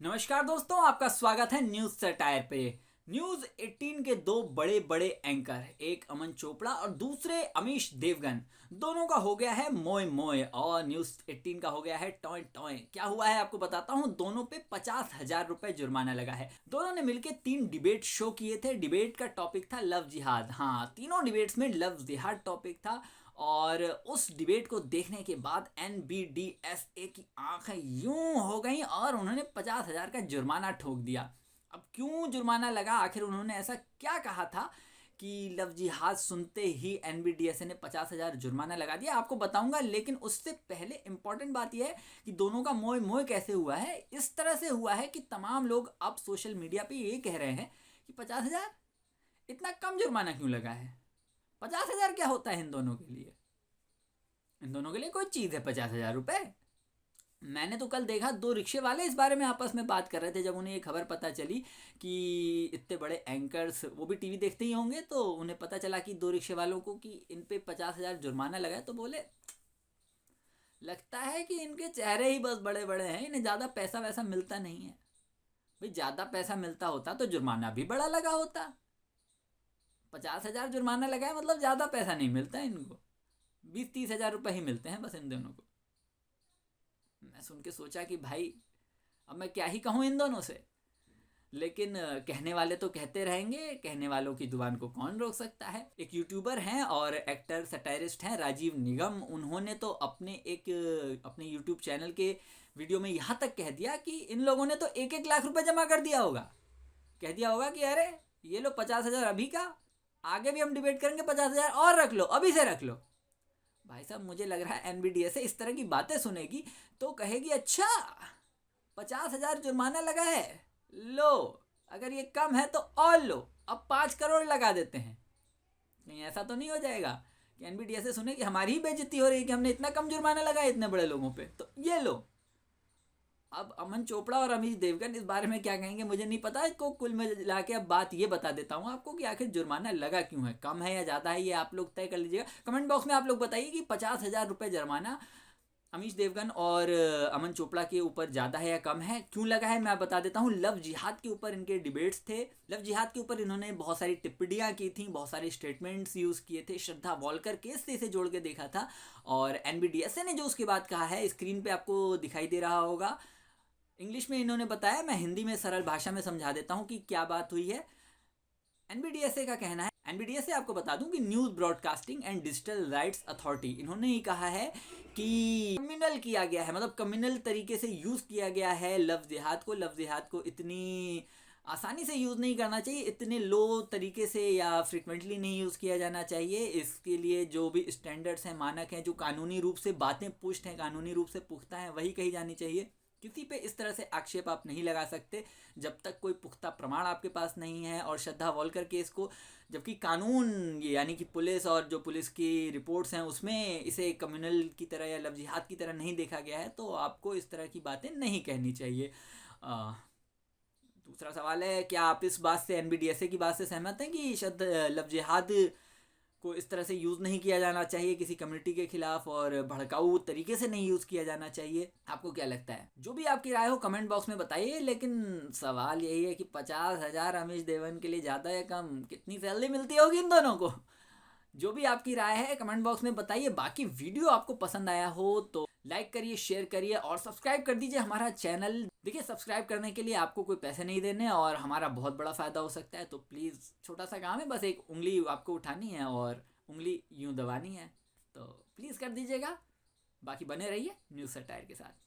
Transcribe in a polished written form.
नमस्कार दोस्तों, आपका स्वागत है न्यूज सटायर पे। न्यूज 18 के दो बड़े बड़े एंकर, एक अमन चोपड़ा और दूसरे अमीश देवगन, दोनों का हो गया है मोय मोय और न्यूज 18 का हो गया है टॉय टॉय। क्या हुआ है आपको बताता हूँ। दोनों पे 50,000 रुपए जुर्माना लगा है। दोनों ने मिलकर 3 डिबेट शो किए थे। डिबेट का टॉपिक था लव जिहाद। हाँ, तीनों डिबेट्स में लव जिहाद टॉपिक था। और उस डिबेट को देखने के बाद NBDSA की आंखें यूं हो गईं और उन्होंने 50,000 का जुर्माना ठोक दिया। अब क्यों जुर्माना लगा, आखिर उन्होंने ऐसा क्या कहा था कि लव जिहाद सुनते ही NBDSA ने 50,000 जुर्माना लगा दिया, आपको बताऊंगा। लेकिन उससे पहले इंपॉर्टेंट बात यह है कि दोनों का मोह मोह कैसे हुआ है। इस तरह से हुआ है कि तमाम लोग अब सोशल मीडिया पे ये कह रहे हैं कि 50,000 इतना कम जुर्माना क्यों लगा है। 50,000 क्या होता है इन दोनों के लिए। इन दोनों के लिए कोई चीज़ है 50,000 रुपए। मैंने तो कल देखा दो रिक्शे वाले इस बारे में आपस में बात कर रहे थे। जब उन्हें ये खबर पता चली कि इतने बड़े एंकर्स, वो भी टीवी देखते ही होंगे, तो उन्हें पता चला कि दो रिक्शे वालों को कि इन पे 50,000 जुर्माना लगा है, तो बोले लगता है कि इनके चेहरे ही बस बड़े बड़े हैं, इन्हें ज़्यादा पैसा वैसा मिलता नहीं है। भाई ज़्यादा पैसा मिलता होता तो जुर्माना भी बड़ा लगा होता। 50,000 जुर्माना लगा है मतलब ज़्यादा पैसा नहीं मिलता इनको। 20-30 हज़ार रुपये ही मिलते हैं बस इन दोनों को। मैं सुन के सोचा कि भाई अब मैं क्या ही कहूँ इन दोनों से। लेकिन कहने वाले तो कहते रहेंगे, कहने वालों की जुबान को कौन रोक सकता है। एक यूट्यूबर हैं और एक्टर सटायरिस्ट हैं राजीव निगम। उन्होंने तो अपने यूट्यूब चैनल के वीडियो में यहाँ तक कह दिया कि इन लोगों ने तो 1-1 लाख रुपए जमा कर दिया होगा। कह दिया होगा कि अरे ये लो 50,000 अभी का, आगे भी हम डिबेट करेंगे, 50,000 और रख लो, अभी से रख लो। भाई साहब, मुझे लग रहा है NBDSA इस तरह की बातें सुनेगी तो कहेगी अच्छा 50,000 जुर्माना लगा है, लो अगर ये कम है तो और लो, अब 5 करोड़ लगा देते हैं। नहीं, ऐसा तो नहीं हो जाएगा कि NBDSA सुने कि हमारी ही बेइज्जती हो रही है कि हमने इतना कम जुर्माना लगाया इतने बड़े लोगों पे, तो ये लो। अब अमन चोपड़ा और अमीश देवगन इस बारे में क्या कहेंगे मुझे नहीं पता। इसको कुल मिला के अब बात ये बता देता हूँ आपको कि आखिर जुर्माना लगा क्यों है, कम है या ज़्यादा है, ये आप लोग तय कर लीजिएगा। कमेंट बॉक्स में आप लोग बताइए कि 50,000 रुपये जुर्माना अमीश देवगन और अमन चोपड़ा के ऊपर ज़्यादा है या कम है, क्यों लगा है मैं बता देता हूँ। लव जिहाद के ऊपर इनके डिबेट्स थे। लव जिहाद के ऊपर इन्होंने बहुत सारी टिप्पणियाँ की थी, बहुत सारे स्टेटमेंट्स यूज़ किए थे। श्रद्धा वॉलकर केस से इसे जोड़ के देखा था। और NBDSA ने जो उसके बाद कहा है स्क्रीन पे आपको दिखाई दे रहा होगा। इंग्लिश में इन्होंने बताया, मैं हिंदी में सरल भाषा में समझा देता हूँ कि क्या बात हुई है। NBDSA का कहना है, NBDSA आपको बता दूं कि news broadcasting and digital rights authority, इन्होंने ही कहा है कि कम्युनल किया गया है, मतलब कम्युनल तरीके से यूज़ किया गया है लव जिहाद को इतनी आसानी से यूज़ नहीं करना चाहिए, इतने लो तरीके से या फ्रिक्वेंटली नहीं यूज़ किया जाना चाहिए। इसके लिए जो भी स्टैंडर्ड्स हैं, मानक हैं, जो कानूनी रूप से बातें पुष्ट हैं, कानूनी रूप से पुख्ता हैं, वही कही जानी चाहिए। किसी पे इस तरह से आक्षेप आप नहीं लगा सकते जब तक कोई पुख्ता प्रमाण आपके पास नहीं है। और श्रद्धा वॉलकर केस को, जबकि कानून यानी कि पुलिस और जो पुलिस की रिपोर्ट्स हैं उसमें इसे कम्युनल की तरह या लव जिहाद की तरह नहीं देखा गया है, तो आपको इस तरह की बातें नहीं कहनी चाहिए। दूसरा सवाल है, क्या आप इस बात से, NBDSA की बात से सहमत हैं कि शायद लव जिहाद को इस तरह से यूज़ नहीं किया जाना चाहिए किसी कम्युनिटी के खिलाफ, और भड़काऊ तरीके से नहीं यूज़ किया जाना चाहिए। आपको क्या लगता है? जो भी आपकी राय हो कमेंट बॉक्स में बताइए। लेकिन सवाल यही है कि 50,000 अमीश देवगन के लिए ज़्यादा या कम, कितनी सैलरी मिलती होगी इन दोनों को? जो भी आपकी राय है कमेंट बॉक्स में बताइए। बाकी वीडियो आपको पसंद आया हो तो लाइक करिए, शेयर करिए और सब्सक्राइब कर दीजिए हमारा चैनल। देखिए, सब्सक्राइब करने के लिए आपको कोई पैसे नहीं देने और हमारा बहुत बड़ा फ़ायदा हो सकता है। तो प्लीज़, छोटा सा काम है, बस एक उंगली आपको उठानी है और उंगली यूं दबानी है, तो प्लीज़ कर दीजिएगा। बाकी बने रहिए न्यूज़ सटायर के साथ।